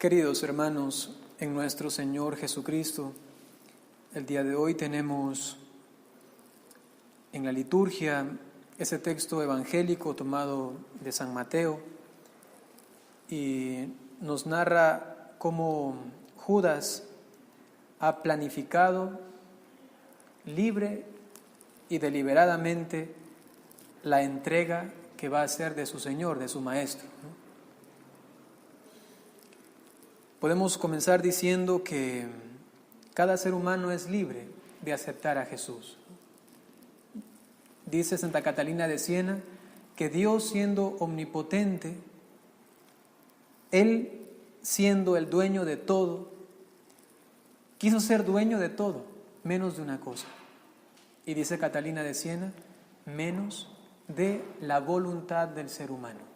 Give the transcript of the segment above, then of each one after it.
Queridos hermanos, en nuestro Señor Jesucristo, el día de hoy tenemos en la liturgia ese texto evangélico tomado de San Mateo y nos narra cómo Judas ha planificado libre y deliberadamente la entrega que va a hacer de su Señor, de su Maestro, ¿no? Podemos comenzar diciendo que cada ser humano es libre de aceptar a Jesús. Dice Santa Catalina de Siena que Dios, siendo omnipotente, Él siendo el dueño de todo, quiso ser dueño de todo, menos de una cosa. Y dice Catalina de Siena, menos de la voluntad del ser humano.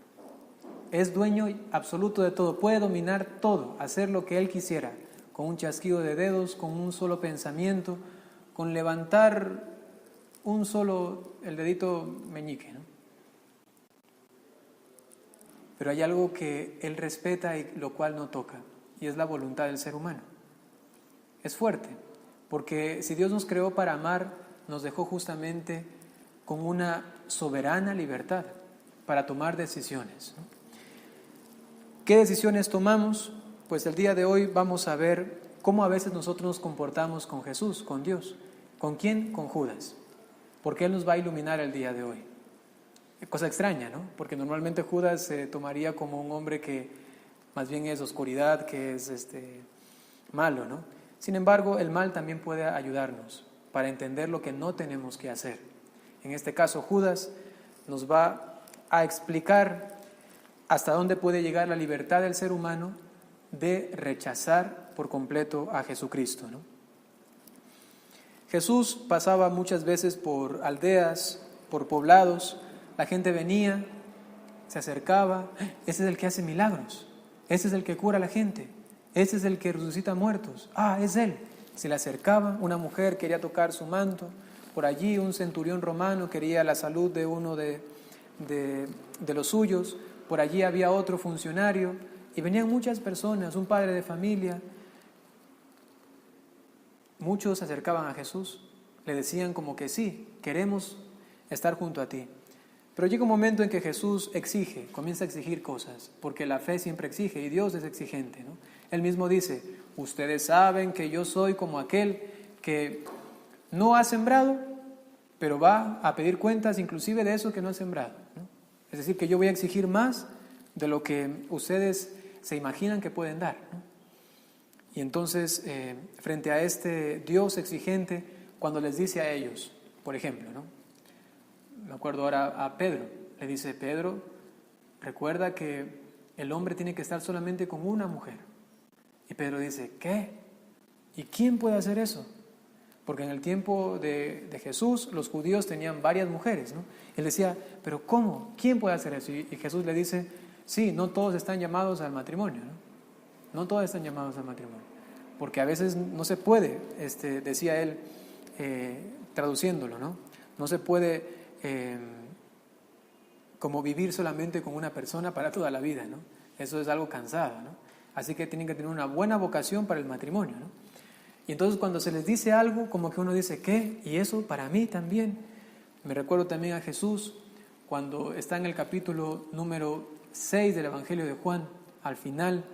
Es dueño absoluto de todo, puede dominar todo, hacer lo que Él quisiera, con un chasquido de dedos, con un solo pensamiento, con levantar un solo, el dedito meñique, ¿no? Pero hay algo que Él respeta y lo cual no toca, y es la voluntad del ser humano. Es fuerte, porque si Dios nos creó para amar, nos dejó justamente con una soberana libertad para tomar decisiones, ¿no? ¿Qué decisiones tomamos? Pues el día de hoy vamos a ver cómo a veces nosotros nos comportamos con Jesús, con Dios. ¿Con quién? Con Judas. Porque Él nos va a iluminar el día de hoy. Cosa extraña, ¿no? Porque normalmente Judas se tomaría como un hombre que más bien es oscuridad, que es malo, ¿no? Sin embargo, el mal también puede ayudarnos para entender lo que no tenemos que hacer. En este caso, Judas nos va a explicar hasta dónde puede llegar la libertad del ser humano de rechazar por completo a Jesucristo, ¿no? Jesús pasaba muchas veces por aldeas, por poblados, la gente venía, se acercaba, ese es el que hace milagros, ese es el que cura a la gente, ese es el que resucita muertos, es Él. Se le acercaba, una mujer quería tocar su manto, por allí un centurión romano quería la salud de uno de los suyos, por allí había otro funcionario y venían muchas personas, un padre de familia. Muchos se acercaban a Jesús, le decían como que sí, queremos estar junto a ti. Pero llega un momento en que Jesús comienza a exigir cosas, porque la fe siempre exige y Dios es exigente, ¿no? Él mismo dice, ustedes saben que yo soy como aquel que no ha sembrado, pero va a pedir cuentas inclusive de eso que no ha sembrado, ¿no? Es decir, que yo voy a exigir más de lo que ustedes se imaginan que pueden dar, ¿no? Y entonces, frente a este Dios exigente, cuando les dice a ellos, por ejemplo, ¿no? Me acuerdo ahora a Pedro, le dice, Pedro, recuerda que el hombre tiene que estar solamente con una mujer. Y Pedro dice, ¿qué? ¿Y quién puede hacer eso? Porque en el tiempo de Jesús, los judíos tenían varias mujeres, ¿no? Él decía, ¿pero cómo? ¿Quién puede hacer eso? Y Jesús le dice, sí, no todos están llamados al matrimonio, ¿no? No todos están llamados al matrimonio. Porque a veces no se puede, decía él, traduciéndolo, ¿no? No se puede como vivir solamente con una persona para toda la vida, ¿no? Eso es algo cansado, ¿no? Así que tienen que tener una buena vocación para el matrimonio, ¿no? Y entonces cuando se les dice algo, como que uno dice, ¿qué? Y eso para mí también. Me recuerdo también a Jesús, cuando está en el capítulo número 6 del Evangelio de Juan, al final,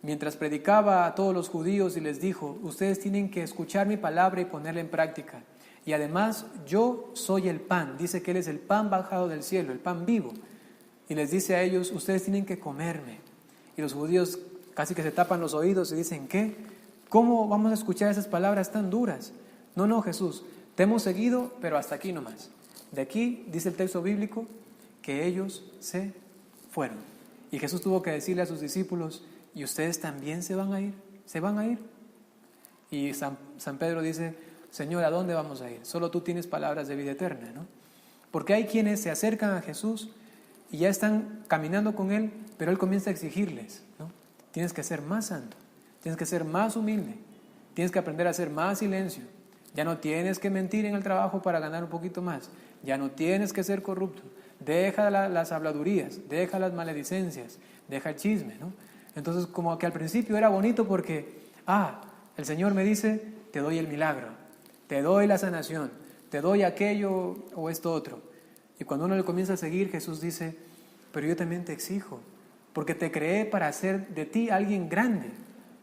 mientras predicaba a todos los judíos y les dijo, ustedes tienen que escuchar mi palabra y ponerla en práctica. Y además, yo soy el pan. Dice que Él es el pan bajado del cielo, el pan vivo. Y les dice a ellos, ustedes tienen que comerme. Y los judíos casi que se tapan los oídos y dicen, ¿qué? ¿Cómo vamos a escuchar esas palabras tan duras? No, Jesús, te hemos seguido, pero hasta aquí nomás. De aquí, dice el texto bíblico, que ellos se fueron. Y Jesús tuvo que decirle a sus discípulos, ¿y ustedes también se van a ir? ¿Se van a ir? Y San Pedro dice, Señor, ¿a dónde vamos a ir? Solo tú tienes palabras de vida eterna, ¿no? Porque hay quienes se acercan a Jesús y ya están caminando con Él, pero Él comienza a exigirles, ¿no? Tienes que ser más santo. Tienes que ser más humilde, tienes que aprender a hacer más silencio, ya no tienes que mentir en el trabajo para ganar un poquito más, ya no tienes que ser corrupto, deja las habladurías, deja las maledicencias, deja el chisme, ¿no? Entonces, como que al principio era bonito porque, el Señor me dice, te doy el milagro, te doy la sanación, te doy aquello o esto otro. Y cuando uno le comienza a seguir, Jesús dice, pero yo también te exijo, porque te creé para hacer de ti alguien grande,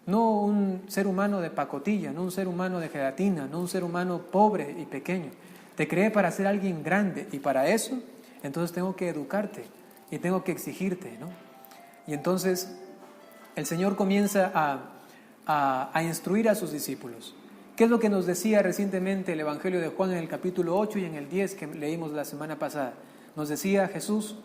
no un ser humano de pacotilla, no un ser humano de gelatina, no un ser humano pobre y pequeño. Te creé para ser alguien grande y para eso, entonces tengo que educarte y tengo que exigirte, ¿no? Y entonces el Señor comienza a instruir a sus discípulos. ¿Qué es lo que nos decía recientemente el Evangelio de Juan en el capítulo 8 y en el 10 que leímos la semana pasada? Nos decía Jesús,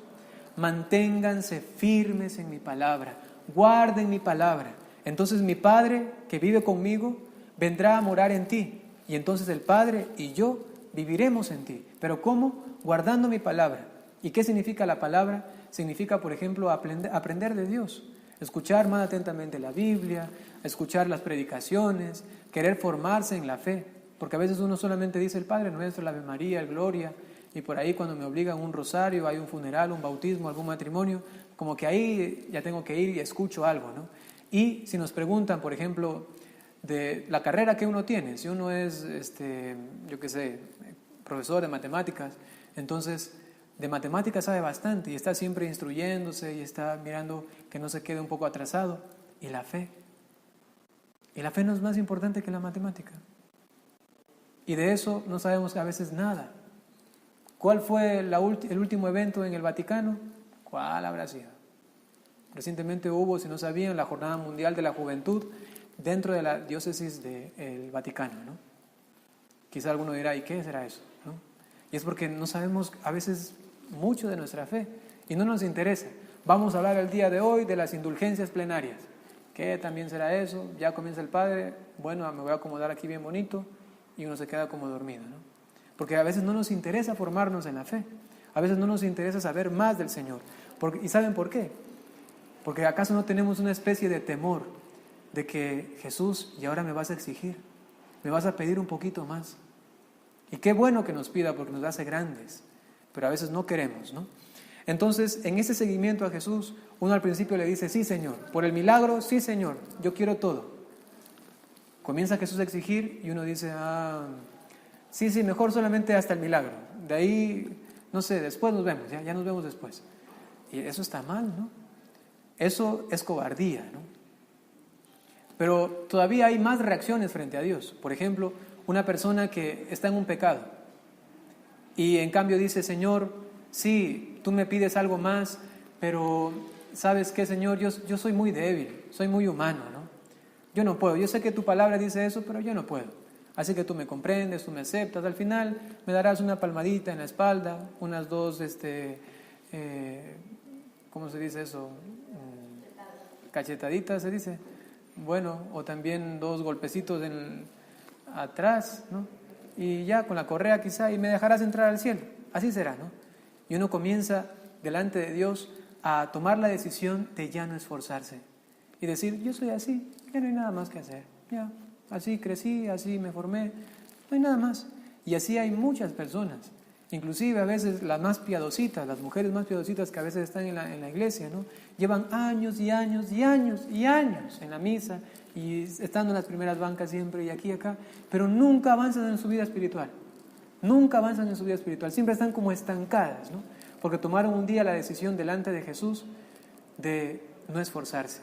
manténganse firmes en mi palabra, guarden mi palabra. Entonces mi Padre que vive conmigo vendrá a morar en ti. Y entonces el Padre y yo viviremos en ti. ¿Pero cómo? Guardando mi palabra. ¿Y qué significa la palabra? Significa, por ejemplo, aprender de Dios. Escuchar más atentamente la Biblia, escuchar las predicaciones, querer formarse en la fe. Porque a veces uno solamente dice el Padre Nuestro, la Ave María, el Gloria, y por ahí cuando me obligan un rosario, hay un funeral, un bautismo, algún matrimonio, como que ahí ya tengo que ir y escucho algo, ¿no? Y si nos preguntan, por ejemplo, de la carrera que uno tiene, si uno es, yo qué sé, profesor de matemáticas, entonces de matemáticas sabe bastante y está siempre instruyéndose y está mirando que no se quede un poco atrasado. ¿Y la fe? Y la fe no es más importante que la matemática. Y de eso no sabemos a veces nada. ¿Cuál fue el último evento en el Vaticano? ¿Cuál habrá sido? Recientemente hubo, si no sabían, la Jornada Mundial de la Juventud dentro de la diócesis del Vaticano, ¿no? Quizá alguno dirá, ¿y qué será eso? ¿No? Y es porque no sabemos a veces mucho de nuestra fe y no nos interesa. Vamos a hablar el día de hoy de las indulgencias plenarias. ¿Qué también será eso? Ya comienza el Padre, bueno, me voy a acomodar aquí bien bonito y uno se queda como dormido, ¿no? Porque a veces no nos interesa formarnos en la fe. A veces no nos interesa saber más del Señor. ¿Y saben por qué? Porque acaso no tenemos una especie de temor de que Jesús, y ahora me vas a exigir, me vas a pedir un poquito más. Y qué bueno que nos pida porque nos hace grandes, pero a veces no queremos, ¿no? Entonces, en ese seguimiento a Jesús, uno al principio le dice, sí Señor, por el milagro, sí Señor, yo quiero todo. Comienza Jesús a exigir y uno dice, sí, mejor solamente hasta el milagro. De ahí, no sé, después nos vemos, ya nos vemos después. Y eso está mal, ¿no? Eso es cobardía, ¿no? Pero todavía hay más reacciones frente a Dios. Por ejemplo, una persona que está en un pecado y en cambio dice, Señor, sí, tú me pides algo más, pero ¿sabes qué, Señor? Yo soy muy débil, soy muy humano, ¿no? Yo no puedo. Yo sé que tu palabra dice eso, pero yo no puedo. Así que tú me comprendes, tú me aceptas. Al final me darás una palmadita en la espalda, unas dos, ¿cómo se dice eso? Cachetaditas, se dice. Bueno, o también 2 golpecitos atrás, ¿no? Y ya con la correa quizá, y me dejarás entrar al cielo. Así será, ¿no? Y uno comienza delante de Dios a tomar la decisión de ya no esforzarse y decir, yo soy así, ya no hay nada más que hacer, ya, así crecí, así me formé, no hay nada más. Y así hay muchas personas, inclusive a veces las más piadositas, las mujeres más piadositas que a veces están en la iglesia, ¿no? Llevan años y años y años y años en la misa y estando en las primeras bancas siempre y aquí y acá, pero nunca avanzan en su vida espiritual. Nunca avanzan en su vida espiritual, siempre están como estancadas, ¿no? Porque tomaron un día la decisión delante de Jesús de no esforzarse.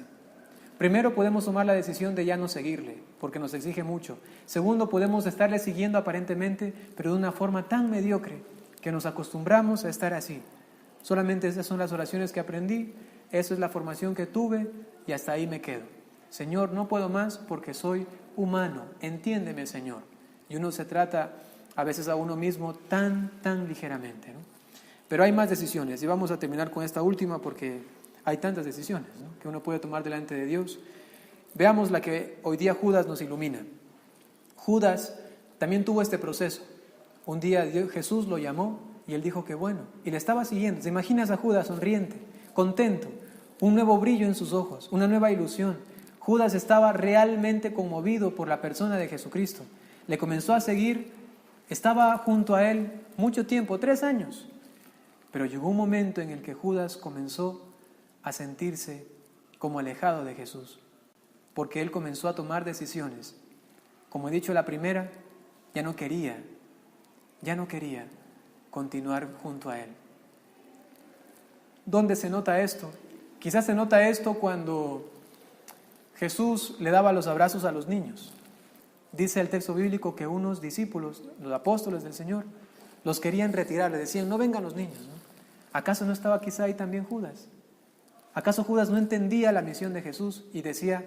Primero, podemos tomar la decisión de ya no seguirle, porque nos exige mucho. Segundo, podemos estarle siguiendo aparentemente, pero de una forma tan mediocre que nos acostumbramos a estar así. Solamente esas son las oraciones que aprendí, esa es la formación que tuve y hasta ahí me quedo. Señor, no puedo más porque soy humano, entiéndeme, Señor. Y uno se trata a veces a uno mismo tan ligeramente, ¿no? Pero hay más decisiones y vamos a terminar con esta última porque hay tantas decisiones, ¿no?, que uno puede tomar delante de Dios. Veamos la que hoy día Judas nos ilumina. Judas también tuvo este proceso. Un día Jesús lo llamó y él dijo que bueno, y le estaba siguiendo. ¿Te imaginas a Judas sonriente, contento, un nuevo brillo en sus ojos, una nueva ilusión? Judas estaba realmente conmovido por la persona de Jesucristo. Le comenzó a seguir, estaba junto a él mucho tiempo, 3 años. Pero llegó un momento en el que Judas comenzó a sentirse como alejado de Jesús, porque él comenzó a tomar decisiones. Como he dicho, la primera, ya no quería continuar junto a él. ¿Dónde se nota esto? Quizás se nota esto cuando Jesús le daba los abrazos a los niños. Dice el texto bíblico que unos discípulos, los apóstoles del Señor, los querían retirar, le decían, no vengan los niños, ¿no? ¿Acaso no estaba quizá ahí también Judas? ¿Acaso Judas no entendía la misión de Jesús y decía,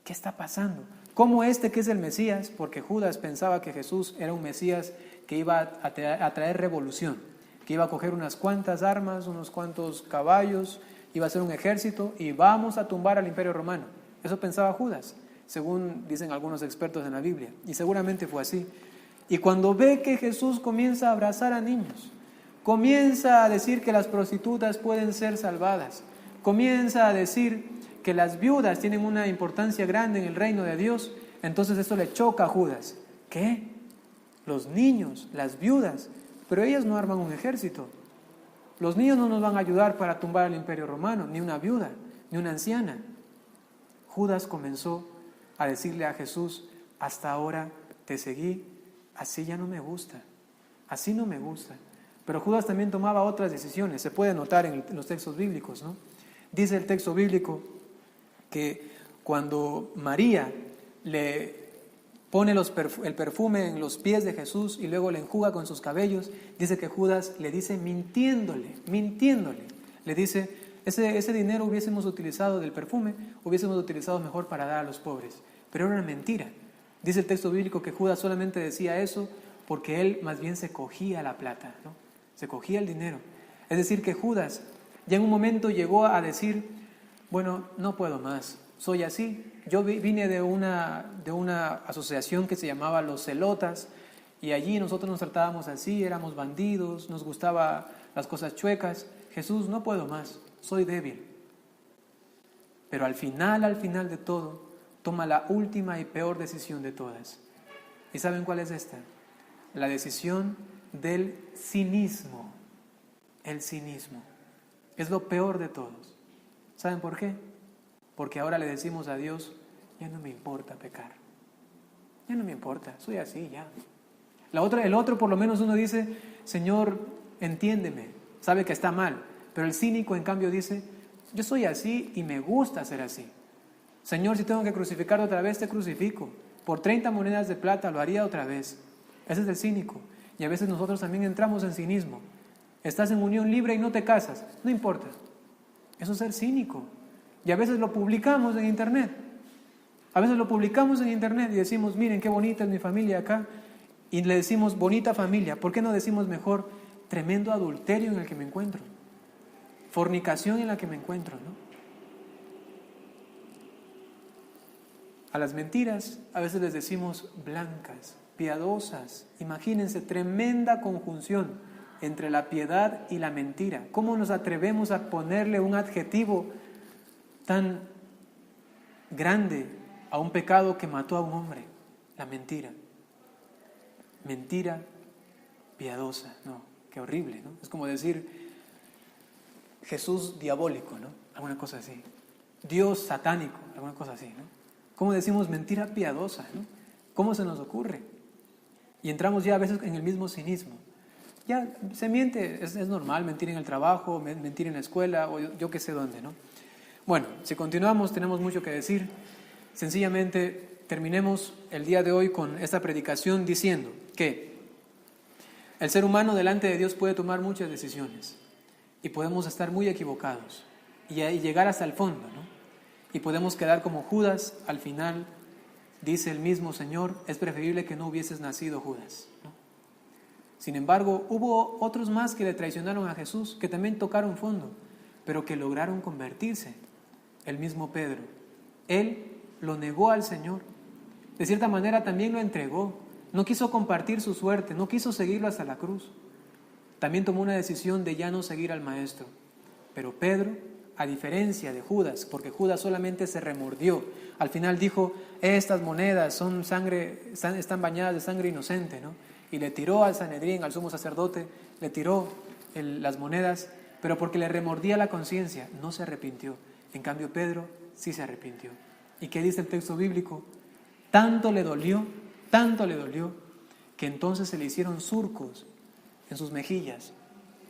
¿qué está pasando? ¿Cómo este que es el Mesías? Porque Judas pensaba que Jesús era un Mesías que iba a traer revolución, que iba a coger unas cuantas armas, unos cuantos caballos, iba a hacer un ejército y vamos a tumbar al Imperio Romano. Eso pensaba Judas, según dicen algunos expertos en la Biblia, y seguramente fue así. Y cuando ve que Jesús comienza a abrazar a niños, comienza a decir que las prostitutas pueden ser salvadas, comienza a decir que las viudas tienen una importancia grande en el reino de Dios, entonces esto le choca a Judas. ¿Qué? Los niños, las viudas, pero ellas no arman un ejército. Los niños no nos van a ayudar para tumbar al Imperio Romano, ni una viuda, ni una anciana. Judas comenzó a decirle a Jesús, hasta ahora te seguí, así ya no me gusta, así no me gusta. Pero Judas también tomaba otras decisiones, se puede notar en los textos bíblicos, ¿no? Dice el texto bíblico que cuando María le pone el perfume en los pies de Jesús y luego le enjuga con sus cabellos, dice que Judas le dice mintiéndole, le dice, ese dinero hubiésemos utilizado del perfume, hubiésemos utilizado mejor para dar a los pobres, pero era una mentira. Dice el texto bíblico que Judas solamente decía eso porque él más bien se cogía la plata, ¿no? Se cogía el dinero. Es decir, que Judas ya en un momento llegó a decir, bueno, no puedo más, soy así. Yo vine de una asociación que se llamaba Los Celotas, y allí nosotros nos tratábamos así, éramos bandidos, nos gustaban las cosas chuecas. Jesús, no puedo más, soy débil. Pero al final de todo, toma la última y peor decisión de todas. ¿Y saben cuál es esta? La decisión del cinismo. El cinismo es lo peor de todos. ¿Saben por qué? Porque ahora le decimos a Dios, ya no me importa pecar. Ya no me importa, soy así ya. El otro por lo menos uno dice, Señor, entiéndeme, sabe que está mal. Pero el cínico en cambio dice, yo soy así y me gusta ser así. Señor, si tengo que crucificarte otra vez, te crucifico. Por 30 monedas de plata lo haría otra vez. Ese es el cínico. Y a veces nosotros también entramos en cinismo. Estás en unión libre y no te casas. No importa. Eso es ser cínico. Y a veces lo publicamos en internet. A veces lo publicamos en internet y decimos, miren qué bonita es mi familia acá. Y le decimos, bonita familia. ¿Por qué no decimos mejor, tremendo adulterio en el que me encuentro? Fornicación en la que me encuentro, ¿no? A las mentiras a veces les decimos blancas, piadosas. Imagínense, tremenda conjunción entre la piedad y la mentira. ¿Cómo nos atrevemos a ponerle un adjetivo tan grande a un pecado que mató a un hombre? La mentira. Mentira piadosa, no, qué horrible, ¿no? Es como decir Jesús diabólico, ¿no? Alguna cosa así. Dios satánico, alguna cosa así, ¿no? ¿Cómo decimos mentira piadosa, ¿no? ¿Cómo se nos ocurre? Y entramos ya a veces en el mismo cinismo. Ya se miente, es normal mentir en el trabajo, mentir en la escuela o yo qué sé dónde, ¿no? Bueno, si continuamos tenemos mucho que decir. Sencillamente terminemos el día de hoy con esta predicación diciendo que el ser humano delante de Dios puede tomar muchas decisiones y podemos estar muy equivocados y llegar hasta el fondo, ¿no? Y podemos quedar como Judas. Al final, dice el mismo Señor, es preferible que no hubieses nacido Judas, ¿no? Sin embargo, hubo otros más que le traicionaron a Jesús, que también tocaron fondo, pero que lograron convertirse. El mismo Pedro, él lo negó al Señor. De cierta manera también lo entregó. No quiso compartir su suerte, no quiso seguirlo hasta la cruz. También tomó una decisión de ya no seguir al Maestro. Pero Pedro, a diferencia de Judas, porque Judas solamente se remordió, al final dijo, estas monedas son sangre, están bañadas de sangre inocente, ¿no? Y le tiró al Sanedrín, al sumo sacerdote, le tiró las monedas, pero porque le remordía la conciencia, no se arrepintió. En cambio Pedro sí se arrepintió. ¿Y qué dice el texto bíblico? Tanto le dolió, que entonces se le hicieron surcos en sus mejillas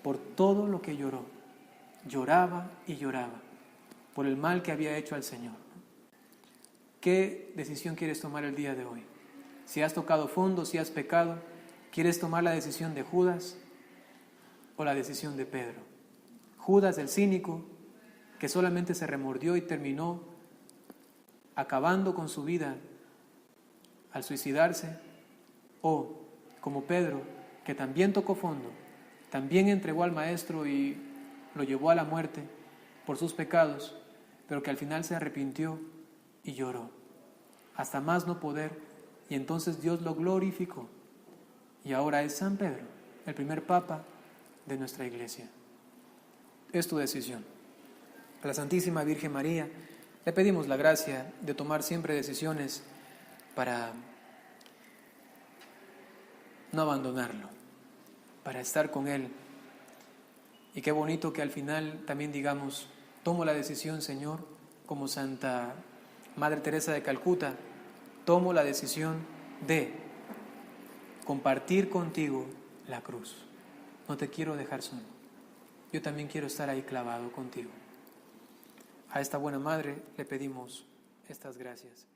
por todo lo que lloró. Lloraba y lloraba por el mal que había hecho al Señor. ¿Qué decisión quieres tomar el día de hoy? Si has tocado fondo, si has pecado, ¿quieres tomar la decisión de Judas o la decisión de Pedro? Judas, el cínico, que solamente se remordió y terminó acabando con su vida al suicidarse, o como Pedro, que también tocó fondo, también entregó al Maestro y lo llevó a la muerte por sus pecados, pero que al final se arrepintió y lloró, hasta más no poder, y entonces Dios lo glorificó. Y ahora es San Pedro, el primer papa de nuestra iglesia. Es tu decisión. A la Santísima Virgen María le pedimos la gracia de tomar siempre decisiones para no abandonarlo, para estar con Él. Y qué bonito que al final también digamos, tomo la decisión, Señor, como Santa Madre Teresa de Calcuta, tomo la decisión de compartir contigo la cruz. No te quiero dejar solo. Yo también quiero estar ahí clavado contigo. A esta buena Madre le pedimos estas gracias.